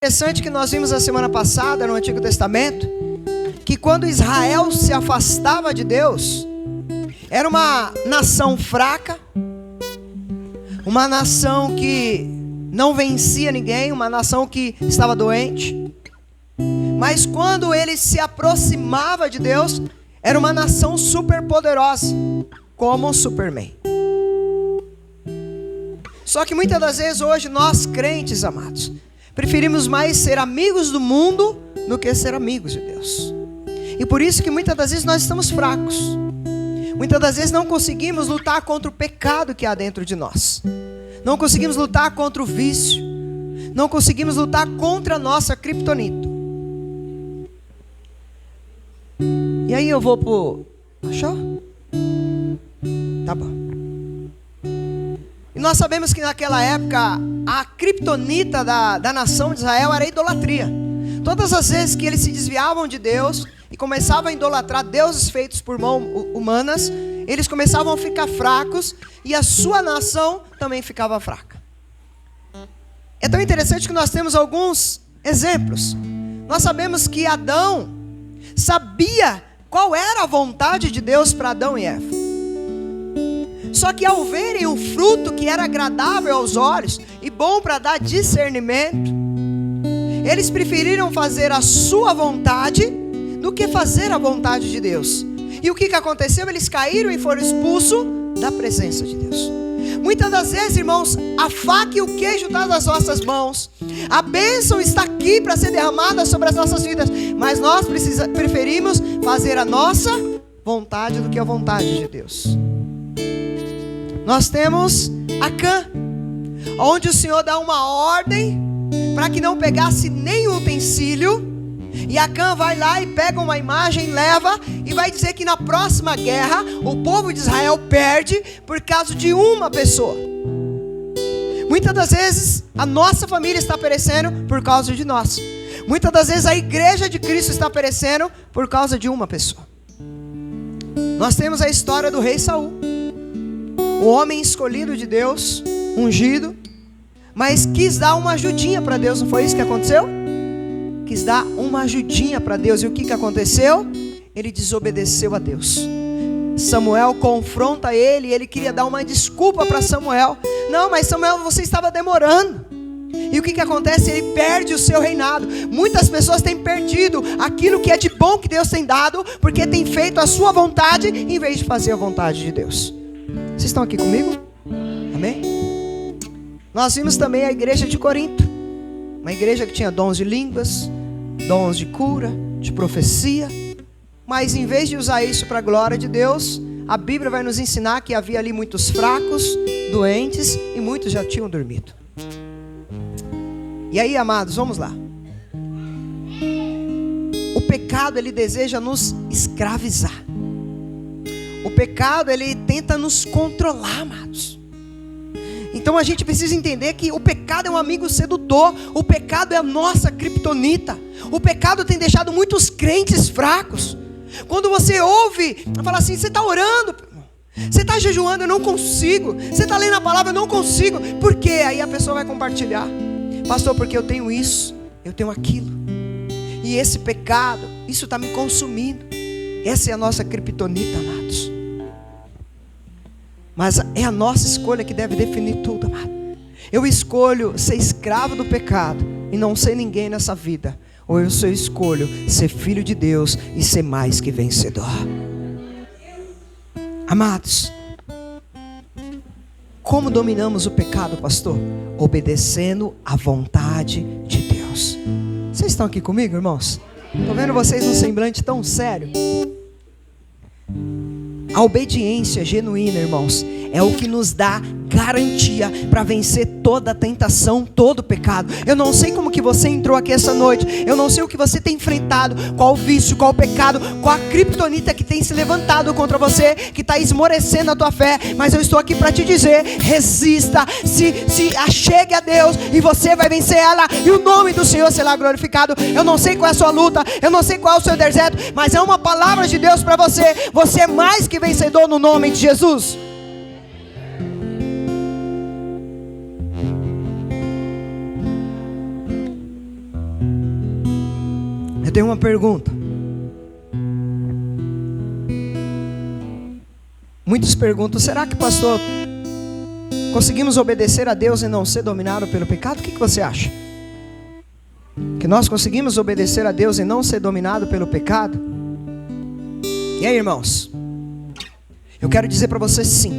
Interessante que nós vimos a semana passada no Antigo Testamento, que quando Israel se afastava de Deus, era uma nação fraca, uma nação que não vencia ninguém, uma nação que estava doente. Mas quando ele se aproximava de Deus, era uma nação super poderosa, como o Superman. Só que muitas das vezes hoje nós crentes, amados, preferimos mais ser amigos do mundo do que ser amigos de Deus. E por isso que muitas das vezes nós estamos fracos. Muitas das vezes não conseguimos lutar contra o pecado que há dentro de nós. Não conseguimos lutar contra o vício. Não conseguimos lutar contra a nossa criptonita. E aí eu vou pro... Achou? Tá bom. E nós sabemos que naquela época a criptonita da nação de Israel era a idolatria. Todas as vezes que eles se desviavam de Deus e começavam a idolatrar deuses feitos por mãos humanas, eles começavam a ficar fracos e a sua nação também ficava fraca. É tão interessante que nós temos alguns exemplos. Nós sabemos que Adão sabia qual era a vontade de Deus para Adão e Eva. Só que ao verem o fruto que era agradável aos olhos e bom para dar discernimento, eles preferiram fazer a sua vontade do que fazer a vontade de Deus. E o que aconteceu? Eles caíram e foram expulsos da presença de Deus. Muitas das vezes, irmãos, a faca e o queijo estão nas nossas mãos. A bênção está aqui para ser derramada sobre as nossas vidas. Mas nós preferimos fazer a nossa vontade do que a vontade de Deus. Nós temos Acã, onde o Senhor dá uma ordem para que não pegasse nenhum utensílio. E Acã vai lá e pega uma imagem, leva e vai dizer que na próxima guerra o povo de Israel perde por causa de uma pessoa. Muitas das vezes a nossa família está perecendo por causa de nós. Muitas das vezes a igreja de Cristo está perecendo por causa de uma pessoa. Nós temos a história do rei Saul, o homem escolhido de Deus, ungido, mas quis dar uma ajudinha para Deus. Não foi isso que aconteceu? Quis dar uma ajudinha para Deus. E o que aconteceu? Ele desobedeceu a Deus. Samuel confronta ele e ele queria dar uma desculpa para Samuel. Não, mas Samuel, você estava demorando. E o que acontece? Ele perde o seu reinado. Muitas pessoas têm perdido aquilo que é de bom que Deus tem dado, porque tem feito a sua vontade em vez de fazer a vontade de Deus. Vocês estão aqui comigo? Amém? Nós vimos também a igreja de Corinto, uma igreja que tinha dons de línguas, dons de cura, de profecia, mas em vez de usar isso para a glória de Deus, a Bíblia vai nos ensinar que havia ali muitos fracos, doentes e muitos já tinham dormido. E aí, amados, vamos lá. O pecado, ele deseja nos escravizar. O pecado, ele tenta nos controlar, amados. Então a gente precisa entender que o pecado é um amigo sedutor. O pecado é a nossa criptonita. O pecado tem deixado muitos crentes fracos. Quando você ouve, fala assim, você está orando, você está jejuando, eu não consigo. Você está lendo a palavra, eu não consigo. Por quê? Aí a pessoa vai compartilhar. Pastor, porque eu tenho isso, eu tenho aquilo. E esse pecado, isso está me consumindo. Essa é a nossa criptonita, amados. Mas é a nossa escolha que deve definir tudo, amado. Eu escolho ser escravo do pecado e não ser ninguém nessa vida. Ou eu escolho ser filho de Deus e ser mais que vencedor. Amados, como dominamos o pecado, pastor? Obedecendo à vontade de Deus. Vocês estão aqui comigo, irmãos? Estou vendo vocês num semblante tão sério. A obediência genuína, irmãos, é o que nos dá garantia para vencer toda a tentação, todo o pecado. Eu não sei como que você entrou aqui essa noite. Eu não sei o que você tem enfrentado. Qual o vício, qual o pecado, qual a criptonita que tem se levantado contra você, que está esmorecendo a tua fé. Mas eu estou aqui para te dizer, resista, se achegue a Deus e você vai vencer ela. E o nome do Senhor será glorificado. Eu não sei qual é a sua luta, eu não sei qual é o seu deserto, mas é uma palavra de Deus para você. Você é mais que vencedor no nome de Jesus. Eu tenho uma pergunta. Muitos perguntam: será que, pastor, conseguimos obedecer a Deus e não ser dominado pelo pecado? O que você acha? Que nós conseguimos obedecer a Deus e não ser dominado pelo pecado? E aí, irmãos? Eu quero dizer para você sim.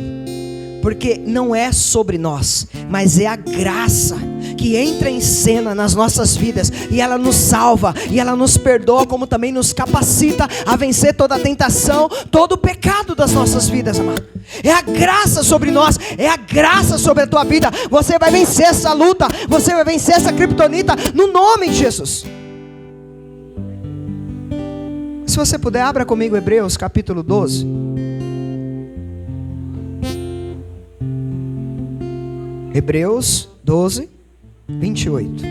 Porque não é sobre nós, mas é a graça que entra em cena nas nossas vidas, e ela nos salva, e ela nos perdoa, como também nos capacita a vencer toda a tentação, todo o pecado das nossas vidas, amado. É a graça sobre nós, é a graça sobre a tua vida. Você vai vencer essa luta, você vai vencer essa criptonita, no nome de Jesus. Se você puder, abra comigo Hebreus capítulo 12. Hebreus 12, 28.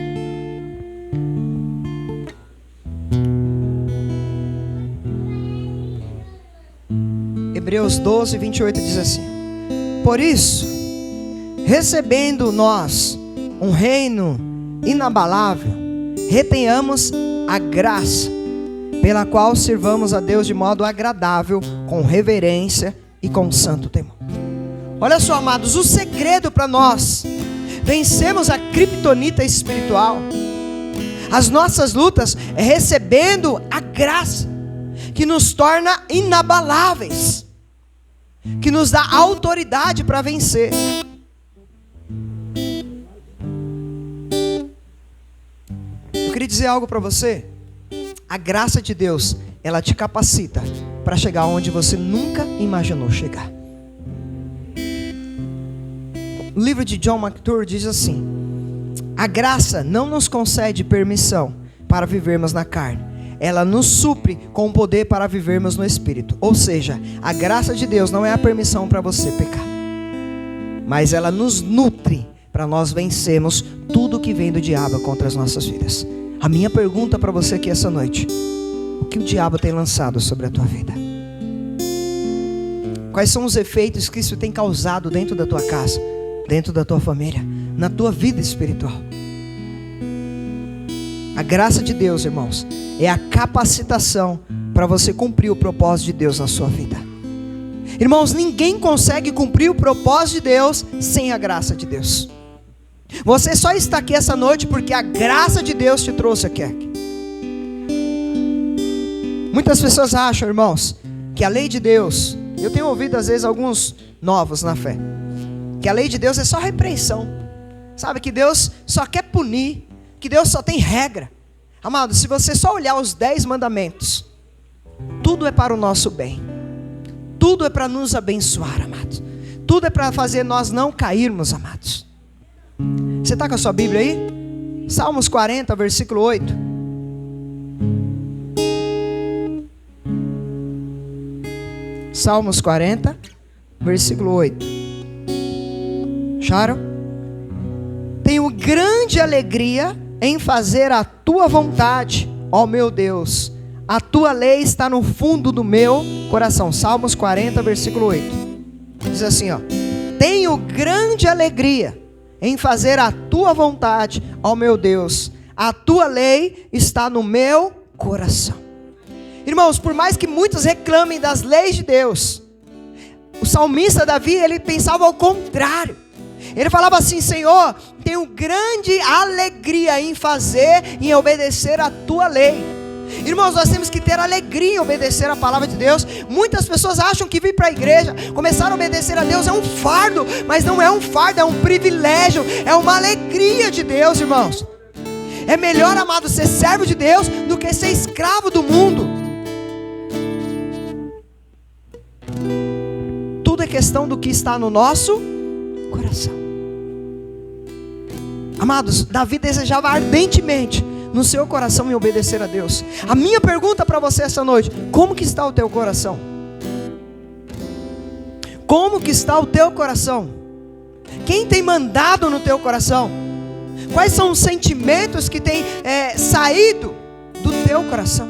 Hebreus 12, 28 diz assim: por isso, recebendo nós um reino inabalável, retenhamos a graça, pela qual sirvamos a Deus de modo agradável, com reverência e com santo temor. Olha só, amados, o segredo para nós vencermos a criptonita espiritual, as nossas lutas, é recebendo a graça que nos torna inabaláveis, que nos dá autoridade para vencer. Eu queria dizer algo para você. A graça de Deus, ela te capacita para chegar onde você nunca imaginou chegar. O livro de John MacArthur diz assim: a graça não nos concede permissão para vivermos na carne, ela nos supre com o poder para vivermos no Espírito. Ou seja, a graça de Deus não é a permissão para você pecar, mas ela nos nutre para nós vencermos tudo que vem do diabo contra as nossas vidas. A minha pergunta para você aqui essa noite: o que o diabo tem lançado sobre a tua vida? Quais são os efeitos que isso tem causado dentro da tua casa, dentro da tua família, na tua vida espiritual? A graça de Deus, irmãos, é a capacitação para você cumprir o propósito de Deus na sua vida. Irmãos, ninguém consegue cumprir o propósito de Deus sem a graça de Deus. Você só está aqui essa noite porque a graça de Deus te trouxe aqui. Muitas pessoas acham, irmãos, que a lei de Deus, eu tenho ouvido às vezes alguns novos na fé, que a lei de Deus é só repreensão, sabe, que Deus só quer punir, que Deus só tem regra. Amado, se você só olhar os 10 mandamentos, tudo é para o nosso bem, tudo é para nos abençoar, amados, tudo é para fazer nós não cairmos, amados. Você está com a sua Bíblia aí? Salmos 40, versículo 8. Salmos 40, versículo 8. Acharam? Tenho grande alegria em fazer a tua vontade, ó meu Deus. A tua lei está no fundo do meu coração. Salmos 40, versículo 8. Diz assim, ó: tenho grande alegria em fazer a tua vontade, ó meu Deus. A tua lei está no meu coração. Irmãos, por mais que muitos reclamem das leis de Deus, o salmista Davi, ele pensava ao contrário. Ele falava assim: Senhor, tenho grande alegria em fazer e em obedecer a tua lei. Irmãos, nós temos que ter alegria em obedecer a palavra de Deus. Muitas pessoas acham que vir para a igreja, começar a obedecer a Deus é um fardo, mas não é um fardo, é um privilégio, é uma alegria de Deus, irmãos. É melhor, amado, ser servo de Deus do que ser escravo do mundo. Tudo é questão do que está no nosso coração. Amados, Davi desejava ardentemente no seu coração em obedecer a Deus. A minha pergunta para você essa noite: como que está o teu coração? Como que está o teu coração? Quem tem mandado no teu coração? Quais são os sentimentos que têm saído do teu coração?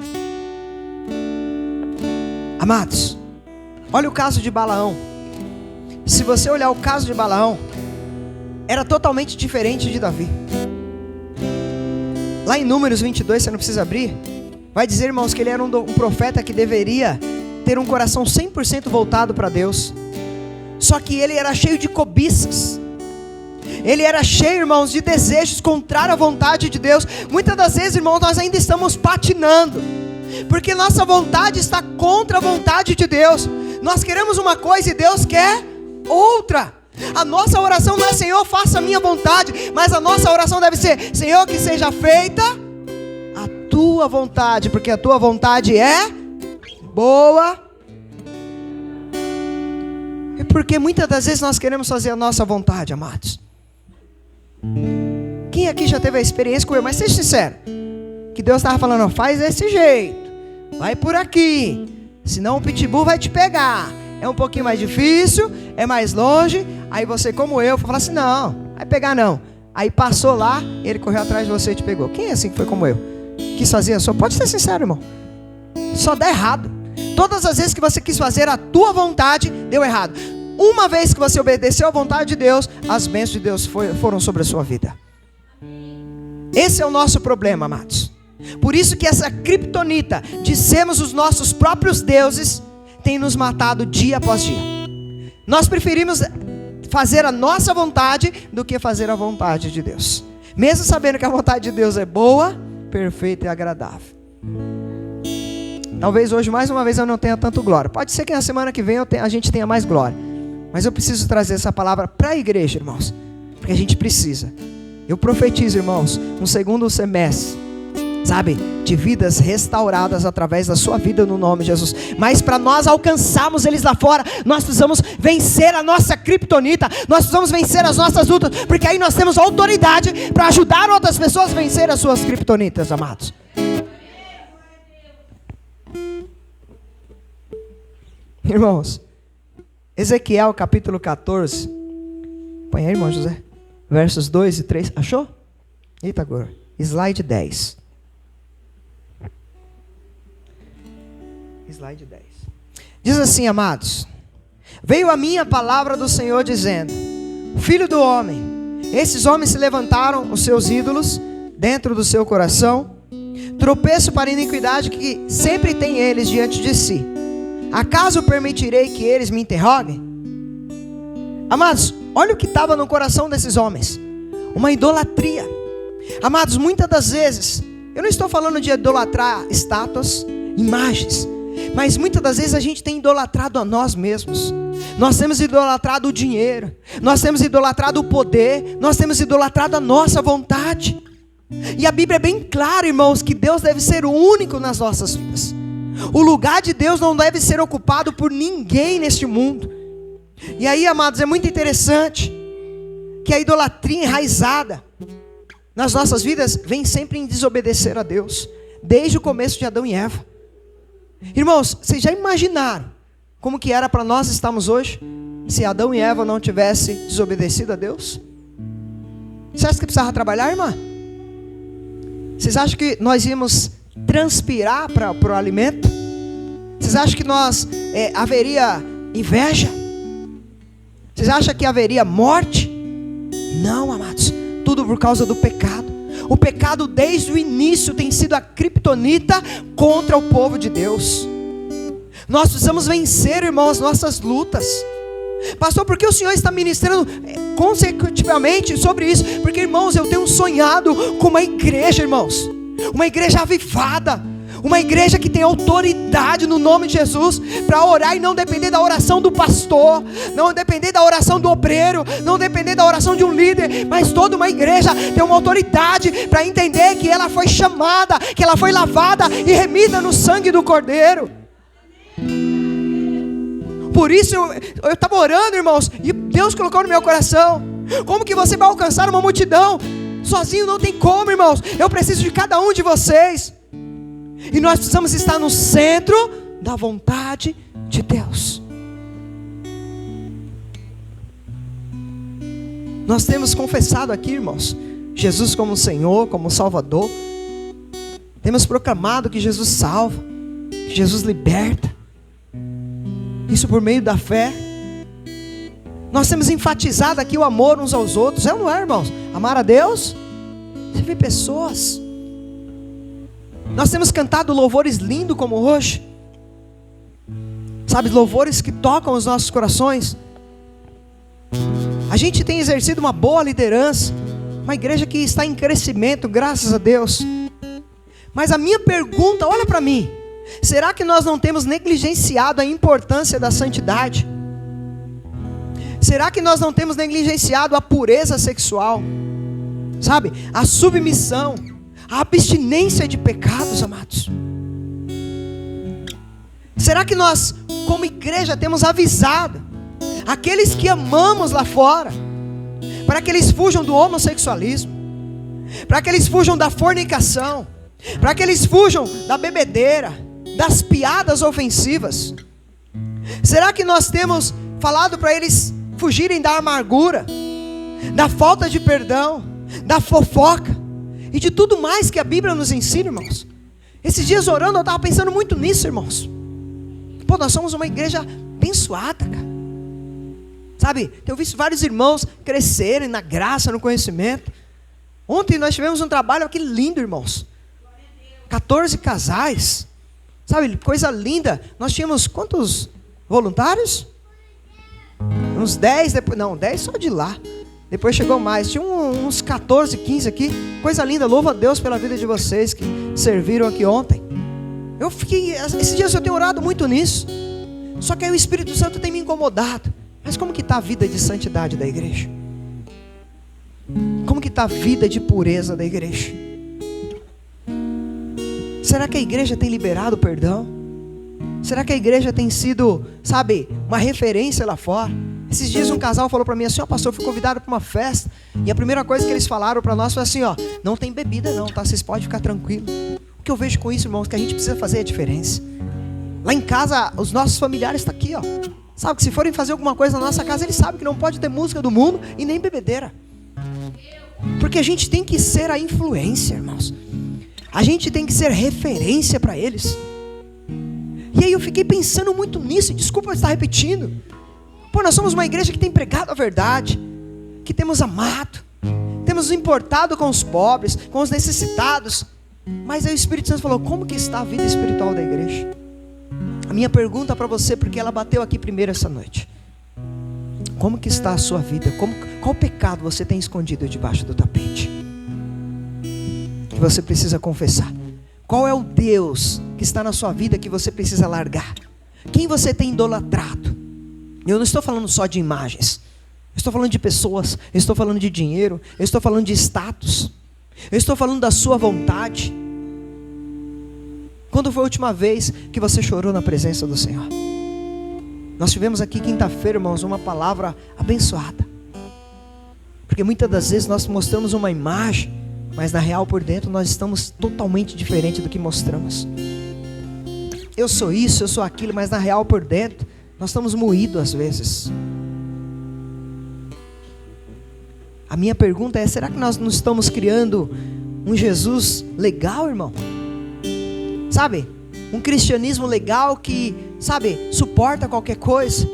Amados, olha o caso de Balaão. Se você olhar o caso de Balaão, era totalmente diferente de Davi. Lá em Números 22, você não precisa abrir, Vai dizer, irmãos, que ele era um profeta que deveria ter um coração 100% voltado para Deus. Só que ele era cheio de cobiças. Ele era cheio, irmãos, de desejos contrários à vontade de Deus. Muitas das vezes, irmãos, nós ainda estamos patinando, porque nossa vontade está contra a vontade de Deus. Nós queremos uma coisa e Deus quer outra. A nossa oração não é: Senhor, faça a minha vontade, mas a nossa oração deve ser: Senhor, que seja feita a tua vontade, porque a tua vontade é boa. E porque muitas das vezes nós queremos fazer a nossa vontade, amados. Quem aqui já teve a experiência com eu? Mas seja sincero, que Deus estava falando: faz desse jeito, vai por aqui, senão o pitbull vai te pegar. É um pouquinho mais difícil, é mais longe. Aí você, como eu, fala assim: não, vai pegar não. Aí passou lá, ele correu atrás de você e te pegou. Quem é assim que foi como eu? Quis fazer a sua? Pode ser sincero, irmão. Só dá errado. Todas as vezes que você quis fazer a tua vontade, deu errado. Uma vez que você obedeceu à vontade de Deus, as bênçãos de Deus foram sobre a sua vida. Esse é o nosso problema, amados. Por isso que essa criptonita de sermos os nossos próprios deuses tem nos matado dia após dia. Nós preferimos fazer a nossa vontade do que fazer a vontade de Deus, mesmo sabendo que a vontade de Deus é boa, perfeita e agradável. Talvez hoje mais uma vez eu não tenha tanto glória. Pode ser que na semana que vem a gente tenha mais glória. Mas eu preciso trazer essa palavra para a igreja, irmãos, porque a gente precisa. Eu profetizo, irmãos, um segundo semestre, sabe, de vidas restauradas através da sua vida no nome de Jesus. Mas para nós alcançarmos eles lá fora, nós precisamos vencer a nossa criptonita, nós precisamos vencer as nossas lutas, porque aí nós temos autoridade para ajudar outras pessoas a vencer as suas criptonitas, amados. Irmãos, Ezequiel capítulo 14, põe aí, irmão José, versos 2 e 3, achou? Eita agora, slide 10. Slide 10. Diz assim, amados: veio a mim a palavra do Senhor dizendo: filho do homem, esses homens se levantaram os seus ídolos dentro do seu coração, tropeço para a iniquidade que sempre tem eles diante de si. Acaso permitirei que eles me interroguem? Amados, olha o que estava no coração desses homens: uma idolatria. Amados, muitas das vezes, eu não estou falando de idolatrar estátuas, imagens, mas muitas das vezes a gente tem idolatrado a nós mesmos. Nós temos idolatrado o dinheiro, nós temos idolatrado o poder, nós temos idolatrado a nossa vontade. E a Bíblia é bem clara, irmãos, que Deus deve ser o único nas nossas vidas. O lugar de Deus não deve ser ocupado por ninguém neste mundo. E aí, amados, é muito interessante que a idolatria enraizada nas nossas vidas vem sempre em desobedecer a Deus, desde o começo de Adão e Eva. Irmãos, vocês já imaginaram como que era para nós estarmos hoje se Adão e Eva não tivessem desobedecido a Deus? Você acha que precisava trabalhar, irmã? Vocês acham que nós íamos transpirar para o alimento? Vocês acham que nós haveria inveja? Vocês acham que haveria morte? Não, amados, tudo por causa do pecado. O pecado desde o início tem sido a criptonita contra o povo de Deus. Nós precisamos vencer, irmãos, nossas lutas. Pastor, por que o Senhor está ministrando consecutivamente sobre isso? Porque, irmãos, eu tenho sonhado com uma igreja, irmãos, uma igreja avivada, uma igreja que tem autoridade no nome de Jesus, para orar e não depender da oração do pastor, não depender da oração do obreiro, não depender da oração de um líder, mas toda uma igreja tem uma autoridade para entender que ela foi chamada, que ela foi lavada e remida no sangue do Cordeiro. Por isso eu estava orando, irmãos, e Deus colocou no meu coração: como que você vai alcançar uma multidão? Sozinho não tem como, irmãos. Eu preciso de cada um de vocês. E nós precisamos estar no centro da vontade de Deus. Nós temos confessado aqui, irmãos, Jesus como Senhor, como Salvador. Temos proclamado que Jesus salva, que Jesus liberta. Isso por meio da fé. Nós temos enfatizado aqui o amor uns aos outros. É ou não é, irmãos? Amar a Deus, servir pessoas. Nós temos cantado louvores lindos como hoje. Sabe, louvores que tocam os nossos corações. A gente tem exercido uma boa liderança. Uma igreja que está em crescimento, graças a Deus. Mas a minha pergunta, olha para mim. Será que nós não temos negligenciado a importância da santidade? Será que nós não temos negligenciado a pureza sexual? Sabe, a submissão, a abstinência de pecados, amados? Será que nós, como igreja, temos avisado aqueles que amamos lá fora, para que eles fujam do homossexualismo, para que eles fujam da fornicação, para que eles fujam da bebedeira, das piadas ofensivas? Será que nós temos falado para eles fugirem da amargura, da falta de perdão, da fofoca e de tudo mais que a Bíblia nos ensina, irmãos? Esses dias orando eu estava pensando muito nisso, irmãos. Pô, nós somos uma igreja abençoada, cara. Sabe, tenho visto vários irmãos crescerem na graça, no conhecimento. Ontem nós tivemos um trabalho aqui lindo, irmãos. 14 casais. Sabe, coisa linda. Nós tínhamos quantos voluntários? Uns 10, depois, não, 10 só de lá. Depois chegou mais. Tinha uns 14, 15 aqui. Coisa linda, louvo a Deus pela vida de vocês que serviram aqui ontem. Eu fiquei, esses dias eu tenho orado muito nisso. Só que aí o Espírito Santo tem me incomodado. Mas como que está a vida de santidade da igreja? Como que está a vida de pureza da igreja? Será que a igreja tem liberado perdão? Será que a igreja tem sido, sabe, uma referência lá fora? Esses dias um casal falou para mim assim: ó, pastor, eu fui convidado para uma festa. E a primeira coisa que eles falaram para nós foi assim: ó, não tem bebida não, tá? Vocês podem ficar tranquilos. O que eu vejo com isso, irmãos, que a gente precisa fazer a diferença. Lá em casa, os nossos familiares estão aqui, ó. Sabe que se forem fazer alguma coisa na nossa casa, eles sabem que não pode ter música do mundo e nem bebedeira. Porque a gente tem que ser a influência, irmãos. A gente tem que ser referência para eles. E aí eu fiquei pensando muito nisso. E desculpa eu estar repetindo. Pô, nós somos uma igreja que tem pregado a verdade, que temos amado, temos importado com os pobres, com os necessitados. Mas aí o Espírito Santo falou: como que está a vida espiritual da igreja? A minha pergunta para você, porque ela bateu aqui primeiro essa noite: como que está a sua vida? Qual pecado você tem escondido debaixo do tapete, que você precisa confessar? Qual é o Deus que está na sua vida que você precisa largar? Quem você tem idolatrado? Eu não estou falando só de imagens, eu estou falando de pessoas, eu estou falando de dinheiro, eu estou falando de status, eu estou falando da sua vontade. Quando foi a última vez que você chorou na presença do Senhor? Nós tivemos aqui quinta-feira, irmãos, uma palavra abençoada. Porque muitas das vezes nós mostramos uma imagem, mas na real por dentro nós estamos totalmente diferente do que mostramos. Eu sou isso, eu sou aquilo, mas na real por dentro nós estamos moídos às vezes. A minha pergunta é: será que nós não estamos criando um Jesus legal, irmão? Sabe, um cristianismo legal que, sabe, suporta qualquer coisa,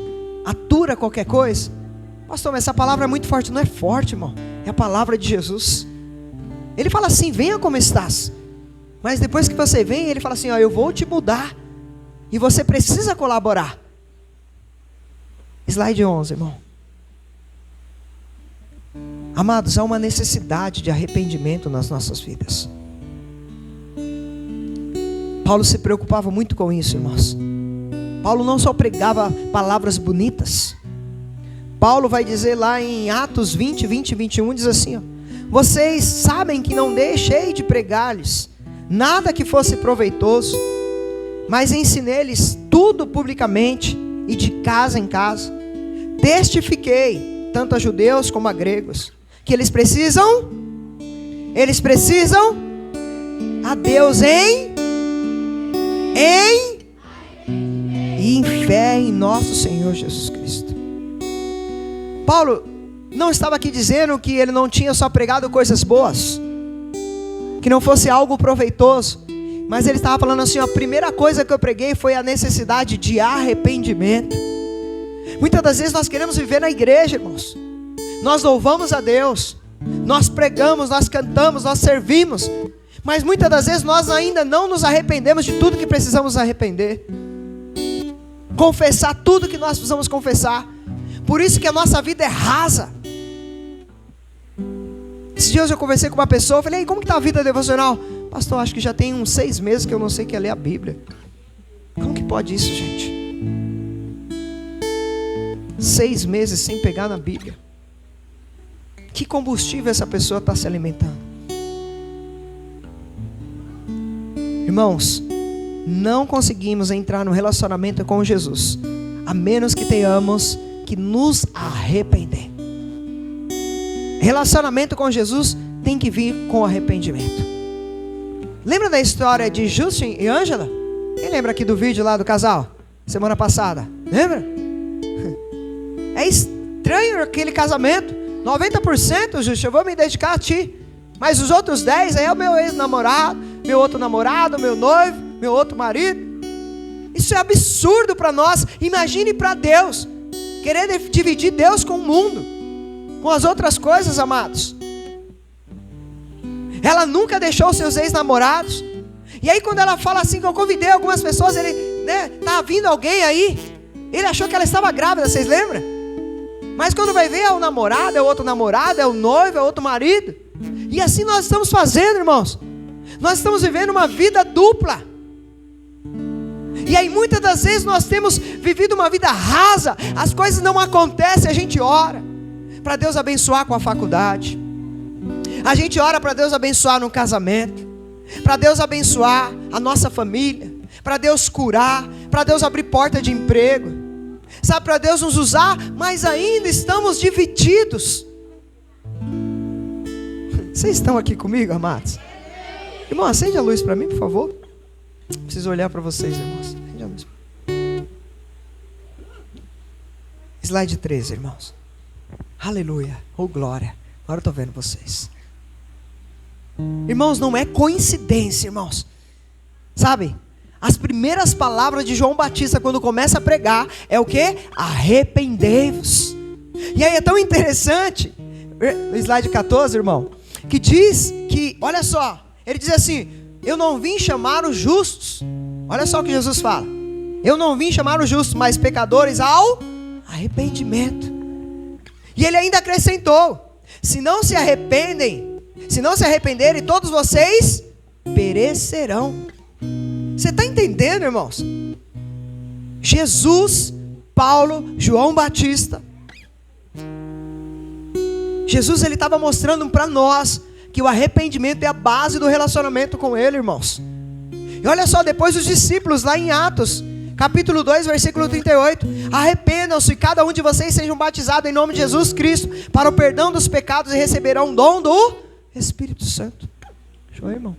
atura qualquer coisa. Pastor, mas essa palavra é muito forte. Não é forte, irmão, é a palavra de Jesus. Ele fala assim: venha como estás. Mas depois que você vem, ele fala assim: ó, eu vou te mudar. E você precisa colaborar. Slide 11, irmão. Amados, há uma necessidade de arrependimento nas nossas vidas. Paulo se preocupava muito com isso, irmãos. Paulo não só pregava palavras bonitas. Paulo vai dizer lá em Atos 20, 20 e 21, diz assim: ó, vocês sabem que não deixei de pregar-lhes nada que fosse proveitoso, mas ensinei-lhes tudo publicamente e de casa em casa. Testifiquei, tanto a judeus como a gregos, que eles precisam a Deus e em fé em nosso Senhor Jesus Cristo. Paulo não estava aqui dizendo que ele não tinha só pregado coisas boas, que não fosse algo proveitoso, mas ele estava falando assim: a primeira coisa que eu preguei foi a necessidade de arrependimento. Muitas das vezes nós queremos viver na igreja, irmãos. Nós louvamos a Deus, nós pregamos, nós cantamos, nós servimos, Mas muitas das vezes nós ainda não nos arrependemos de tudo que precisamos arrepender. Confessar tudo que nós precisamos confessar. Por isso que a nossa vida é rasa. Esses dias eu conversei com uma pessoa, eu falei, ei, como que está a vida devocional? Pastor, acho que já tem uns 6 meses que eu não sei que é ler a Bíblia. Como que pode isso, gente? 6 meses sem pegar na Bíblia. Que combustível essa pessoa está se alimentando? Irmãos, não conseguimos entrar no relacionamento com Jesus, a menos que tenhamos que nos arrepender. Relacionamento com Jesus tem que vir com arrependimento. Lembra da história de Justin e Ângela? Quem lembra aqui do vídeo lá do casal? Semana passada. Lembra? É estranho aquele casamento. 90%, Justin, eu vou me dedicar a ti. Mas os outros 10% aí é o meu ex-namorado, meu outro namorado, meu noivo, meu outro marido. Isso é absurdo para nós. Imagine para Deus. Querer dividir Deus com o mundo, com as outras coisas, amados. Ela nunca deixou seus ex-namorados. E aí quando ela fala assim, que eu convidei algumas pessoas, ele, tá vindo alguém aí. Ele achou que ela estava grávida, vocês lembram? Mas quando vai ver, é o namorado, é o outro namorado, é o noivo, é outro marido. E assim nós estamos fazendo, irmãos. Nós estamos vivendo uma vida dupla. E aí muitas das vezes nós temos vivido uma vida rasa. As coisas não acontecem, a gente ora para Deus abençoar com a faculdade. A gente ora para Deus abençoar no casamento, para Deus abençoar a nossa família, para Deus curar, para Deus abrir porta de emprego, sabe, para Deus nos usar, mas ainda estamos divididos. Vocês estão aqui comigo, amados? Irmão, acende a luz para mim, por favor. Preciso olhar para vocês, irmãos. Acende a luz. Slide 13, irmãos. Aleluia, oh glória. Agora eu estou vendo vocês. Irmãos, não é coincidência, irmãos. Sabe, as primeiras palavras de João Batista quando começa a pregar é o quê? Arrependei-vos. E aí é tão interessante, no slide 14, irmão, que diz que, olha só, ele diz assim, eu não vim chamar os justos. Olha só o que Jesus fala. Eu não vim chamar os justos, mas pecadores ao arrependimento. E ele ainda acrescentou, se não se arrependerem, todos vocês perecerão. Você está entendendo, irmãos? Jesus, Paulo, João Batista. Jesus, ele estava mostrando para nós que o arrependimento é a base do relacionamento com ele, irmãos. E olha só, depois os discípulos lá em Atos, capítulo 2, versículo 38. Arrependam-se, cada um de vocês sejam batizados em nome de Jesus Cristo, para o perdão dos pecados, e receberão o dom do Espírito Santo. Show, irmão.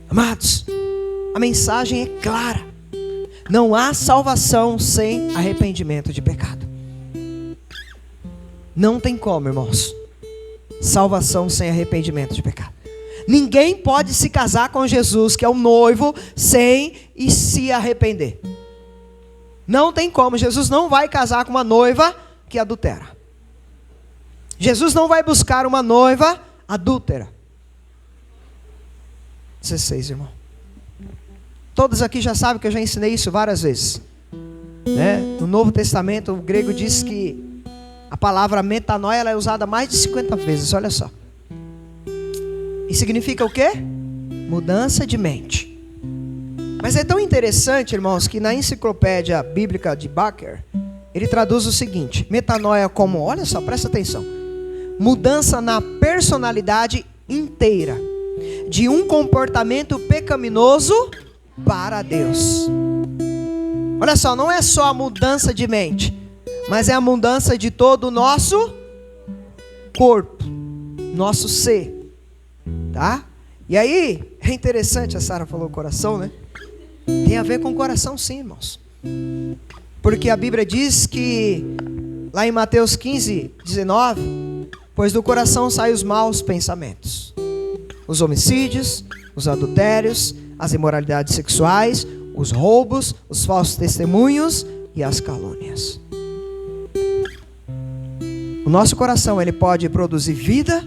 Amados, a mensagem é clara. Não há salvação sem arrependimento de pecado. Não tem como, irmãos. Salvação sem arrependimento de pecado. Ninguém pode se casar com Jesus, que é o noivo, sem e se arrepender. Não tem como. Jesus não vai casar com uma noiva que adultera. Jesus não vai buscar uma noiva adúltera. 16, irmão. Todos aqui já sabem que eu já ensinei isso várias vezes. No Novo Testamento, o grego diz que a palavra metanoia ela é usada mais de 50 vezes, olha só. E significa o quê? Mudança de mente. Mas é tão interessante, irmãos, que na enciclopédia bíblica de Baker, ele traduz o seguinte: metanoia como, olha só, presta atenção, mudança na personalidade inteira, de um comportamento pecaminoso para Deus. Olha só, não é só a mudança de mente, mas é a mudança de todo o nosso corpo, nosso ser. Tá? E aí, é interessante, a Sara falou coração, né? Tem a ver com o coração sim, irmãos. Porque a Bíblia diz que, lá em Mateus 15, 19, pois do coração saem os maus pensamentos, os homicídios, os adultérios, as imoralidades sexuais, os roubos, os falsos testemunhos e as calúnias. O nosso coração, ele pode produzir vida,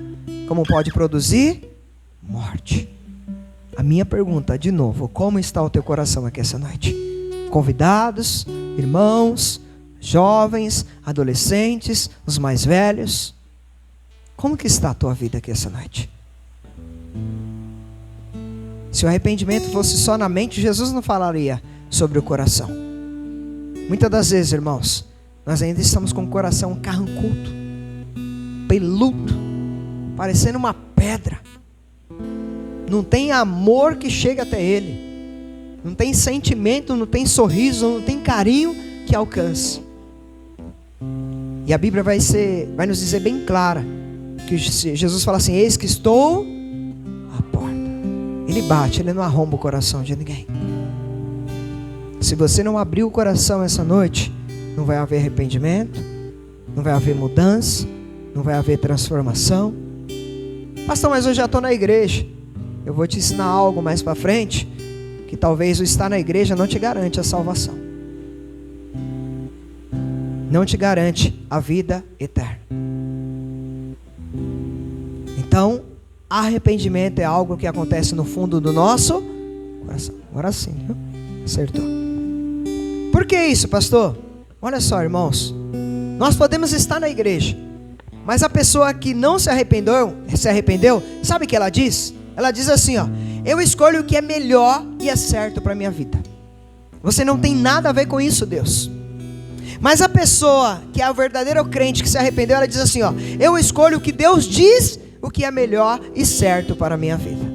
como pode produzir morte. A minha pergunta, de novo, como está o teu coração aqui essa noite? Convidados, irmãos, jovens, adolescentes, os mais velhos, como que está a tua vida aqui essa noite? Se o arrependimento fosse só na mente, Jesus não falaria sobre o coração. Muitas das vezes, irmãos, nós ainda estamos com o coração carrancudo, peludo, parecendo uma pedra. Não tem amor que chegue até ele. Não tem sentimento, não tem sorriso, não tem carinho que alcance. E a Bíblia vai nos dizer bem clara que Jesus fala assim: eis que estou à porta. Ele bate, ele não arromba o coração de ninguém. Se você não abrir o coração essa noite, não vai haver arrependimento, não vai haver mudança, não vai haver transformação. Pastor, mas eu já estou na igreja. Eu vou te ensinar algo mais para frente, que talvez o estar na igreja não te garante a salvação. Não te garante a vida eterna. Então, arrependimento é algo que acontece no fundo do nosso coração. Agora sim, viu? Acertou. Por que isso, pastor? Olha só, irmãos. Nós podemos estar na igreja, mas a pessoa que não se arrependeu, sabe o que ela diz? Ela diz assim, ó: eu escolho o que é melhor e é certo para a minha vida. Você não tem nada a ver com isso, Deus. Mas a pessoa que é o verdadeiro crente que se arrependeu, ela diz assim, ó: eu escolho o que Deus diz, o que é melhor e certo para a minha vida.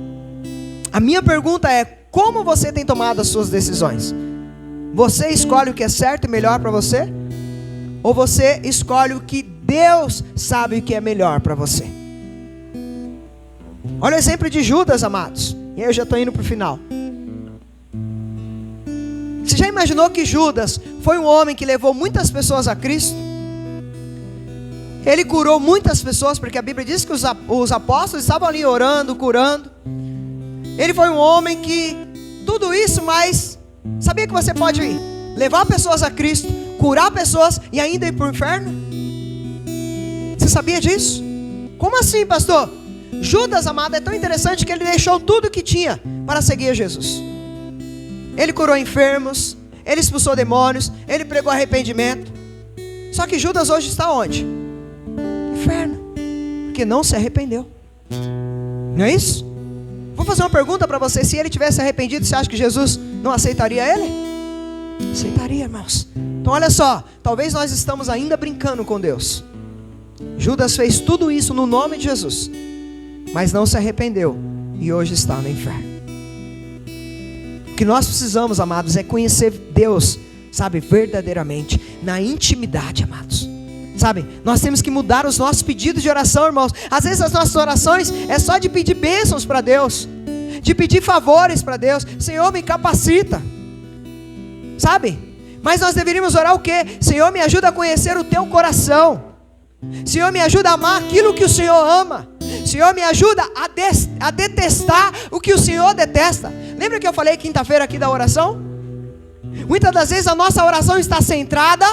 A minha pergunta é: como você tem tomado as suas decisões? Você escolhe o que é certo e melhor para você? Ou você escolhe o que Deus sabe o que é melhor para você? Olha o exemplo de Judas, amados. E aí eu já estou indo para o final. Você já imaginou que Judas foi um homem que levou muitas pessoas a Cristo? Ele curou muitas pessoas, porque a Bíblia diz que os apóstolos estavam ali orando, curando. Ele foi um homem que tudo isso, mas sabia que você pode levar pessoas a Cristo, curar pessoas e ainda ir para o inferno? Você sabia disso? Como assim, pastor? Judas, amado, é tão interessante que ele deixou tudo que tinha para seguir a Jesus. Ele curou enfermos, ele expulsou demônios, ele pregou arrependimento. Só que Judas hoje está onde? Inferno, porque não se arrependeu. Não é isso? Vou fazer uma pergunta para você: se ele tivesse arrependido, você acha que Jesus não aceitaria ele? Aceitaria, irmãos. Então olha só, talvez nós estamos ainda brincando com Deus. Judas fez tudo isso no nome de Jesus, mas não se arrependeu e hoje está no inferno. O que nós precisamos, amados, é conhecer Deus, sabe, verdadeiramente, na intimidade, amados. Sabe, nós temos que mudar os nossos pedidos de oração, irmãos. Às vezes as nossas orações é só de pedir bênçãos para Deus, de pedir favores para Deus. Senhor, me capacita, sabe? Mas nós deveríamos orar o quê? Senhor, me ajuda a conhecer o teu coração. Senhor, me ajuda a amar aquilo que o Senhor ama. Senhor, me ajuda a detestar o que o Senhor detesta. Lembra que eu falei quinta-feira aqui da oração? Muitas das vezes a nossa oração está centrada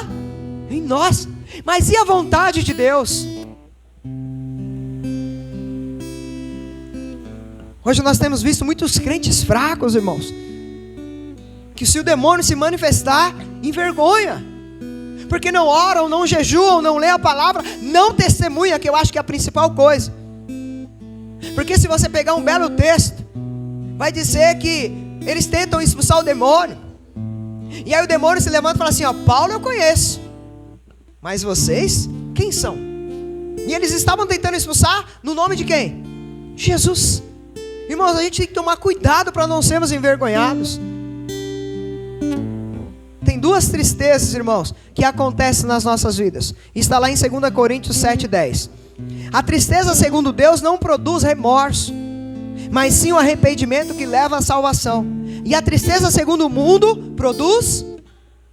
em nós. Mas e a vontade de Deus? Hoje nós temos visto muitos crentes fracos, irmãos, que se o demônio se manifestar, envergonha, porque não oram, não jejuam, não lê a palavra, não testemunha, que eu acho que é a principal coisa. Porque se você pegar um belo texto, vai dizer que eles tentam expulsar o demônio, e aí o demônio se levanta e fala assim, ó: Paulo eu conheço, mas vocês, quem são? E eles estavam tentando expulsar no nome de quem? Jesus. Irmãos, a gente tem que tomar cuidado para não sermos envergonhados. Tem duas tristezas, irmãos, que acontecem nas nossas vidas. Está lá em 2 Coríntios 7:10. A tristeza, segundo Deus, não produz remorso, mas sim o arrependimento que leva à salvação. E a tristeza, segundo o mundo, produz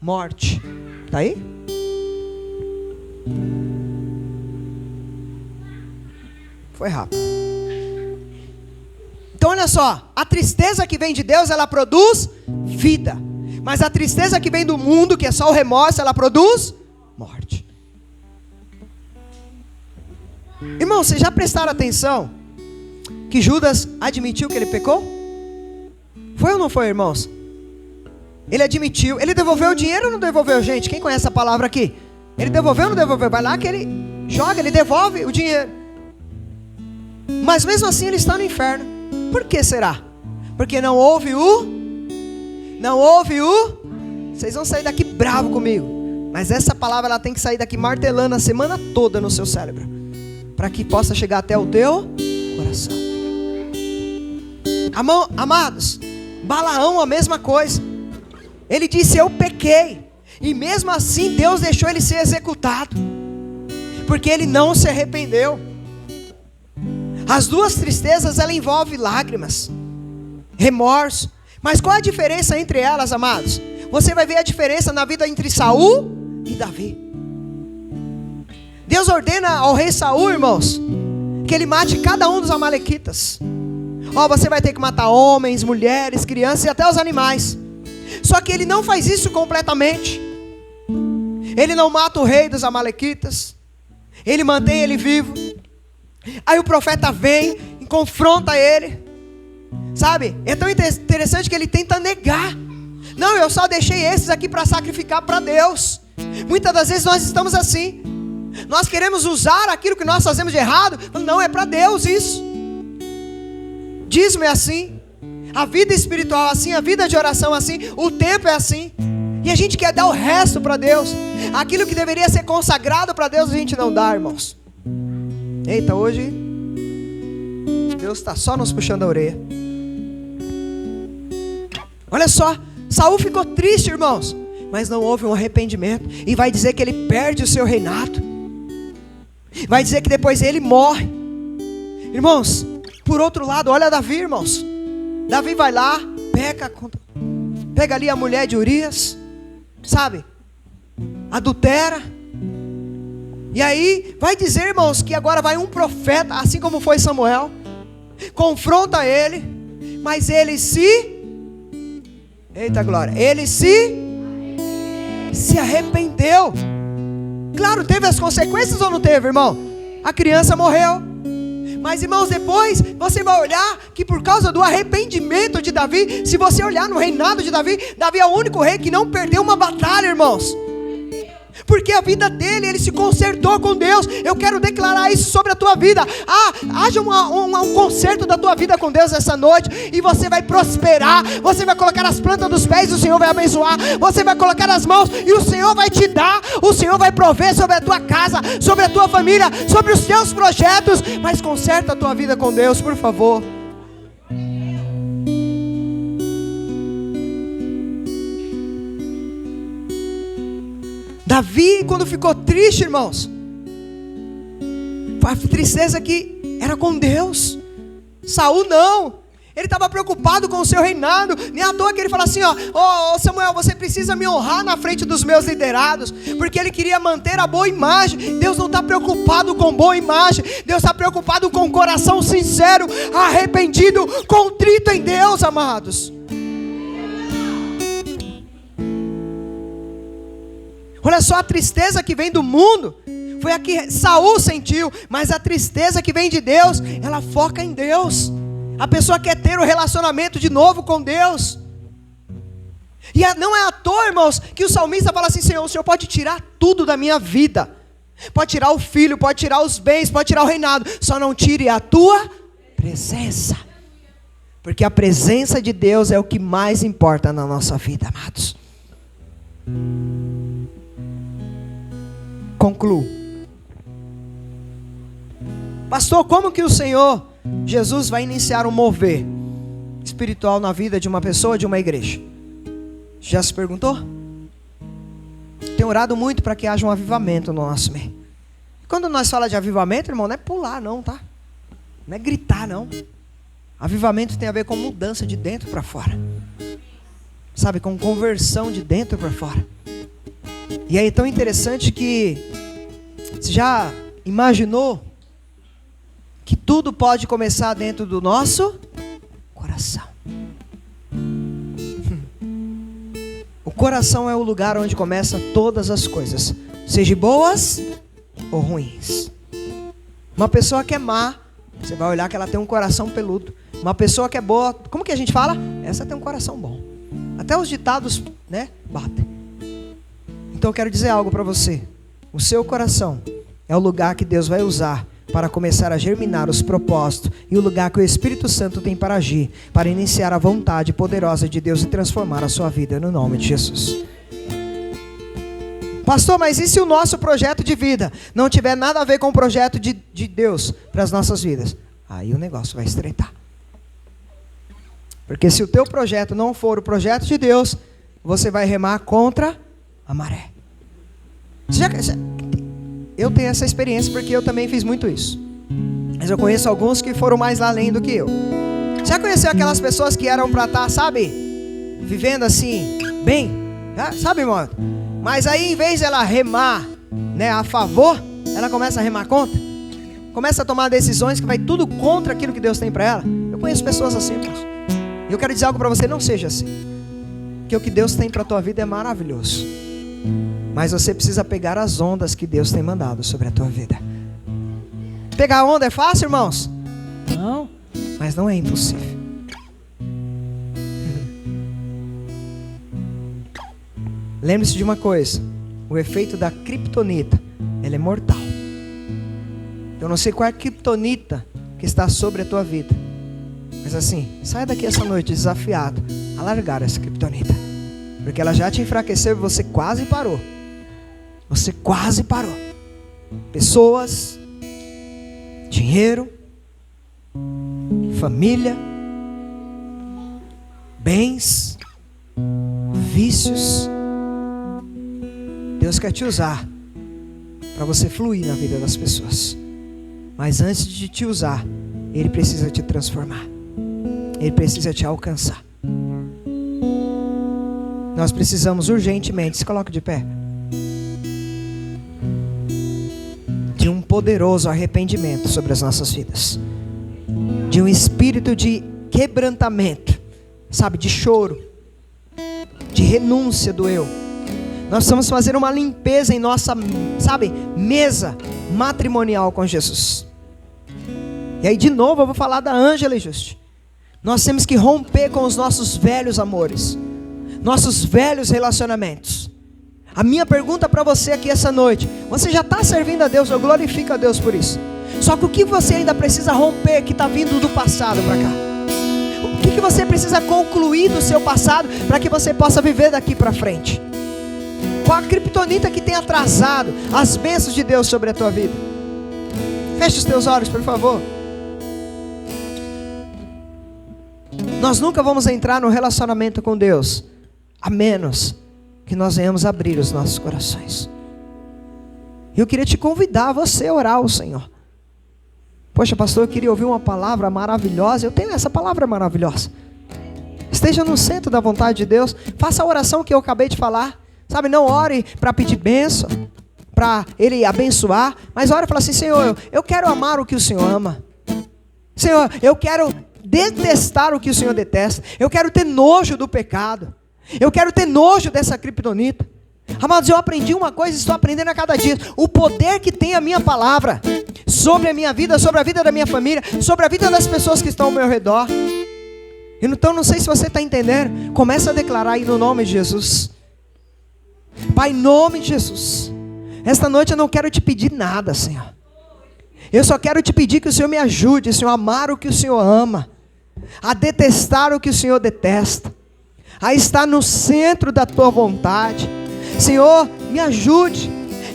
morte. Está aí? Foi rápido. Então olha só, a tristeza que vem de Deus, ela produz vida. Mas a tristeza que vem do mundo, que é só o remorso, ela produz morte. Irmão, vocês já prestaram atenção que Judas admitiu que ele pecou? Foi ou não foi, irmãos? Ele admitiu. Ele devolveu o dinheiro ou não devolveu, gente? Quem conhece a palavra aqui? Ele devolveu ou não devolveu? Vai lá que ele joga, ele devolve o dinheiro. Mas mesmo assim ele está no inferno. Por que será? Porque não houve Vocês vão sair daqui bravo comigo. Mas essa palavra ela tem que sair daqui martelando a semana toda no seu cérebro, para que possa chegar até o teu coração. Amados, Balaão a mesma coisa. Ele disse: eu pequei. E mesmo assim Deus deixou ele ser executado, porque ele não se arrependeu. As duas tristezas, ela envolve lágrimas, remorso. Mas qual a diferença entre elas, amados? Você vai ver a diferença na vida entre Saul e Davi. Deus ordena ao rei Saul, irmãos, que ele mate cada um dos amalequitas. Você vai ter que matar homens, mulheres, crianças e até os animais. Só que ele não faz isso completamente. Ele não mata o rei dos amalequitas. Ele mantém ele vivo. Aí o profeta vem e confronta ele. Sabe? É tão interessante que ele tenta negar. Não, eu só deixei esses aqui para sacrificar para Deus. Muitas das vezes nós estamos assim. Nós queremos usar aquilo que nós fazemos de errado. Não, é para Deus isso. Dízimo é assim. A vida espiritual é assim. A vida de oração é assim. O tempo é assim. E a gente quer dar o resto para Deus. Aquilo que deveria ser consagrado para Deus, a gente não dá, irmãos. Eita, hoje Deus está só nos puxando a orelha. Olha só, Saul ficou triste, irmãos, mas não houve um arrependimento. E vai dizer que ele perde o seu reinado. Vai dizer que depois ele morre. Irmãos, por outro lado, olha Davi, irmãos. Davi vai lá, pega ali a mulher de Urias, sabe? Adultera. E aí vai dizer, irmãos, que agora vai um profeta, assim como foi Samuel, confronta ele, mas ele eita glória, ele se arrependeu. Claro, teve as consequências ou não teve, irmão? A criança morreu. Mas, irmãos, depois você vai olhar que por causa do arrependimento de Davi, se você olhar no reinado de Davi, Davi é o único rei que não perdeu uma batalha, irmãos. Porque a vida dele, ele se consertou com Deus. Eu quero declarar isso sobre a tua vida. Haja um conserto da tua vida com Deus essa noite. E você vai prosperar. Você vai colocar as plantas dos pés, o Senhor vai abençoar. Você vai colocar as mãos e o Senhor vai te dar. O Senhor vai prover sobre a tua casa, sobre a tua família, sobre os teus projetos. Mas conserta a tua vida com Deus, por favor. Davi, quando ficou triste, irmãos, a tristeza que era com Deus. Saul não. Ele estava preocupado com o seu reinado. Nem à toa que ele fala assim, Samuel, você precisa me honrar na frente dos meus liderados. Porque ele queria manter a boa imagem. Deus não está preocupado com boa imagem. Deus está preocupado com um coração sincero, arrependido, contrito em Deus, amados. Olha só, a tristeza que vem do mundo foi a que Saul sentiu, mas a tristeza que vem de Deus, ela foca em Deus. A pessoa quer ter o relacionamento de novo com Deus. E não é à toa, irmãos, que o salmista fala assim: Senhor, o Senhor pode tirar tudo da minha vida. Pode tirar o filho, pode tirar os bens, pode tirar o reinado. Só não tire a tua presença. Porque a presença de Deus é o que mais importa na nossa vida, amados. Concluo. Pastor, como que o Senhor Jesus vai iniciar um mover espiritual na vida de uma pessoa, de uma igreja? Já se perguntou? Tenho orado muito para que haja um avivamento no nosso meio. Quando nós falamos de avivamento, irmão, não é pular não, tá? Não é gritar não. Avivamento tem a ver com mudança de dentro para fora. Sabe, com conversão de dentro para fora. E aí é tão interessante que você já imaginou que tudo pode começar dentro do nosso coração. O coração é o lugar onde começam todas as coisas, seja boas ou ruins. Uma pessoa que é má Você vai olhar que ela tem um coração peludo. Uma pessoa que é boa, como que a gente fala? Essa tem um coração bom. Até os ditados, né, batem. Então eu quero dizer algo para você. O seu coração é o lugar que Deus vai usar para começar a germinar os propósitos e o lugar que o Espírito Santo tem para agir, para iniciar a vontade poderosa de Deus e transformar a sua vida no nome de Jesus. Pastor, mas e se o nosso projeto de vida não tiver nada a ver com o projeto de Deus para as nossas vidas? Aí o negócio vai estreitar. Porque se o teu projeto não for o projeto de Deus, você vai remar contra a maré. Eu tenho essa experiência porque eu também fiz muito isso. Mas eu conheço alguns que foram mais além do que eu. Já conheceu aquelas pessoas que eram para estar, sabe, vivendo assim, bem, sabe, irmão? Mas aí em vez de ela remar, né, a favor, ela começa a remar contra. Começa a tomar decisões que vai tudo contra aquilo que Deus tem para ela. Eu conheço pessoas assim, irmãos. E eu quero dizer algo para você, não seja assim. Porque o que Deus tem para a tua vida é maravilhoso. Mas você precisa pegar as ondas que Deus tem mandado sobre a tua vida. Pegar a onda é fácil, irmãos? Não, mas não é impossível. Lembre-se de uma coisa. O efeito da criptonita, ela é mortal. Eu não sei qual é a criptonita que está sobre a tua vida. Mas assim, sai daqui essa noite desafiado a largar essa criptonita. Porque ela já te enfraqueceu e você quase parou. Você quase parou. Pessoas, dinheiro, família, bens, vícios. Deus quer te usar para você fluir na vida das pessoas. Mas antes de te usar, Ele precisa te transformar. Ele precisa te alcançar. Nós precisamos urgentemente, se coloque de pé, de um poderoso arrependimento sobre as nossas vidas. De um espírito de quebrantamento, sabe, de choro, de renúncia do eu. Nós precisamos fazer uma limpeza em nossa, sabe, mesa matrimonial com Jesus. E aí de novo eu vou falar da Ângela e Justi. Nós temos que romper com os nossos velhos amores, nossos velhos relacionamentos. A minha pergunta para você aqui essa noite: você já está servindo a Deus? Eu glorifico a Deus por isso. Só que o que você ainda precisa romper que está vindo do passado para cá? O que você precisa concluir do seu passado para que você possa viver daqui para frente? Qual a criptonita que tem atrasado as bênçãos de Deus sobre a tua vida? Feche os teus olhos, por favor. Nós nunca vamos entrar no relacionamento com Deus a menos que nós venhamos abrir os nossos corações. Eu queria te convidar a você orar ao Senhor. Poxa, pastor, eu queria ouvir uma palavra maravilhosa. Eu tenho essa palavra maravilhosa. Esteja no centro da vontade de Deus. Faça a oração que eu acabei de falar. Sabe, não ore para pedir bênção, para Ele abençoar, mas ore e fala assim: Senhor, eu quero amar o que o Senhor ama. Senhor, eu quero detestar o que o Senhor detesta. Eu quero ter nojo do pecado. Eu quero ter nojo dessa criptonita. Amados, eu aprendi uma coisa e estou aprendendo a cada dia. O poder que tem a minha palavra sobre a minha vida, sobre a vida da minha família, sobre a vida das pessoas que estão ao meu redor. Então não sei se você está entendendo. Começa a declarar aí no nome de Jesus. Pai, em nome de Jesus, esta noite eu não quero te pedir nada, Senhor. Eu só quero te pedir que o Senhor me ajude, Senhor, a amar o que o Senhor ama, a detestar o que o Senhor detesta, a estar no centro da tua vontade. Senhor, me ajude,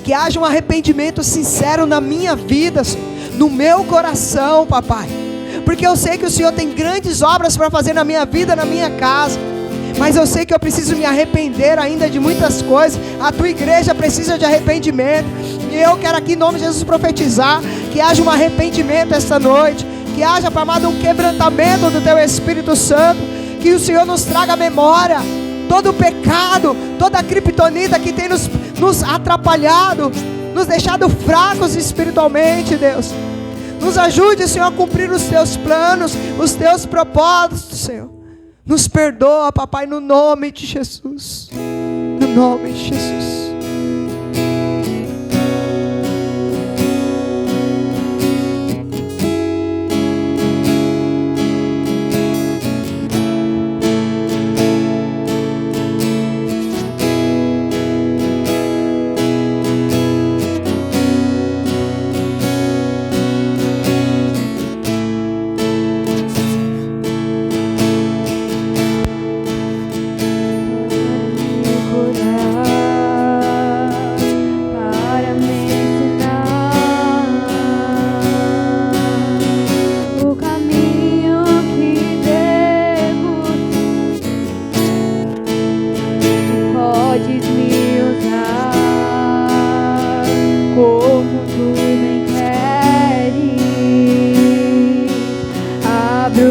que haja um arrependimento sincero na minha vida, Senhor, no meu coração, papai. Porque eu sei que o Senhor tem grandes obras para fazer na minha vida, na minha casa. Mas eu sei que eu preciso me arrepender ainda de muitas coisas. A tua igreja precisa de arrependimento. E eu quero aqui em nome de Jesus profetizar que haja um arrependimento esta noite. Que haja, Pai amado, um quebrantamento do teu Espírito Santo. Que o Senhor nos traga à memória todo o pecado, toda a criptonita que tem nos atrapalhado, nos deixado fracos espiritualmente, Deus. Nos ajude, Senhor, a cumprir os teus planos, os teus propósitos, Senhor. Nos perdoa, papai, no nome de Jesus. No nome de Jesus.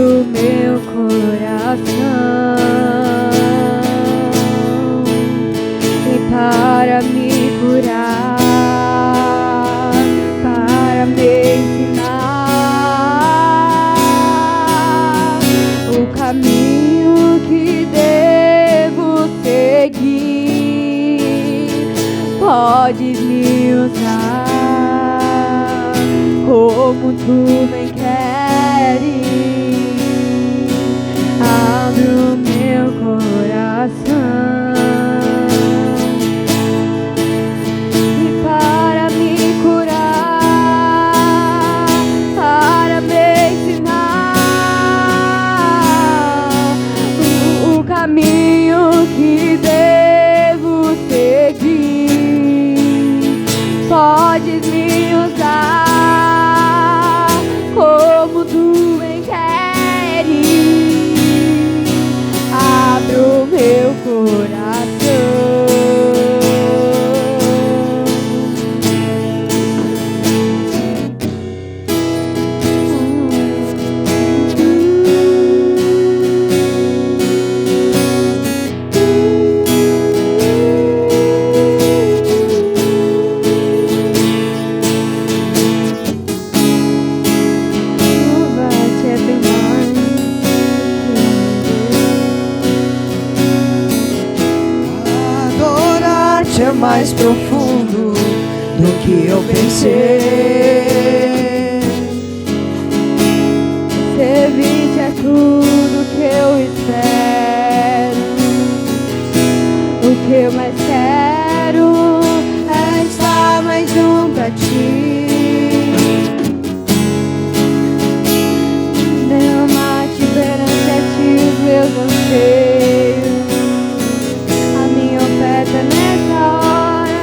o meu coração e para me curar, para me ensinar o caminho que devo seguir. Podes me usar como tu bem queres. Abre o meu coração e para me curar, para me ensinar o caminho que devo seguir. Podes me usar como tu bem queres. Abre o meu coração. Adorar-te é mais profundo do que eu pensei. Servir-te é tudo que eu espero. O que eu mais quero é estar mais junto a ti. Derramar-te perante a ti os meus anseios. A minha oferta nessa hora,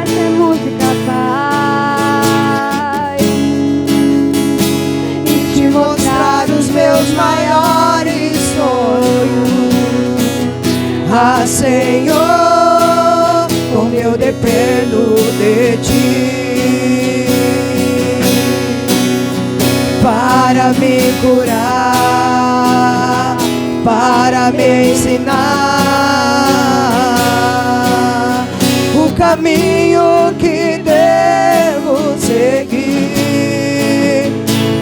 essa é música paz. E te mostrar os meus maiores sonhos. Ah, Senhor, como eu dependo de ti para me curar, para me ensinar o caminho que devo seguir.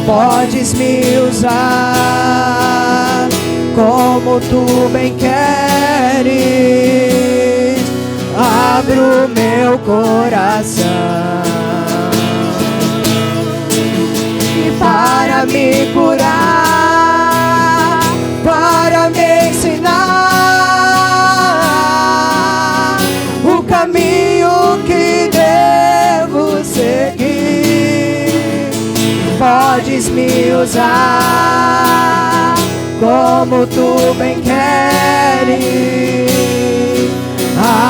Podes me usar como tu bem queres. Abre o meu coração e para me curar, para me ensinar o caminho que devo seguir. Podes me usar como tu bem queres.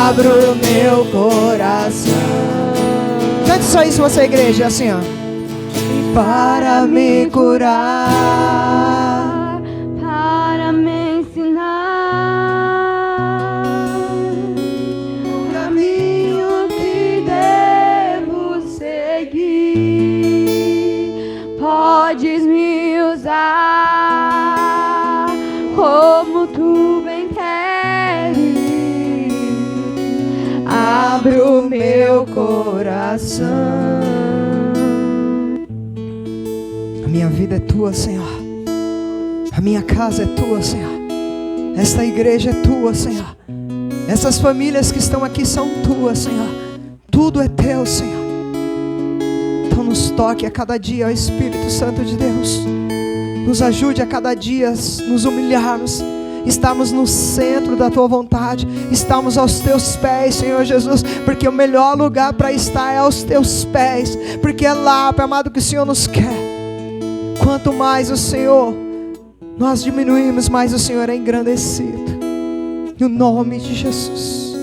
Abro o meu coração. Cante só isso, você, igreja, assim, ó. Para me curar, para me ensinar o caminho que devo seguir. Podes me usar como tu bem queres. Abre o meu coração. A minha vida é tua, Senhor. A minha casa é tua, Senhor. Esta igreja é tua, Senhor. Essas famílias que estão aqui são tuas, Senhor. Tudo é teu, Senhor. Então nos toque a cada dia, ó Espírito Santo de Deus. Nos ajude a cada dia nos humilharmos, estamos no centro da tua vontade, estamos aos teus pés, Senhor Jesus, porque o melhor lugar para estar é aos teus pés, porque é lá, Pai amado, que o Senhor nos quer. Quanto mais o Senhor nós diminuímos, mais o Senhor é engrandecido. No nome de Jesus.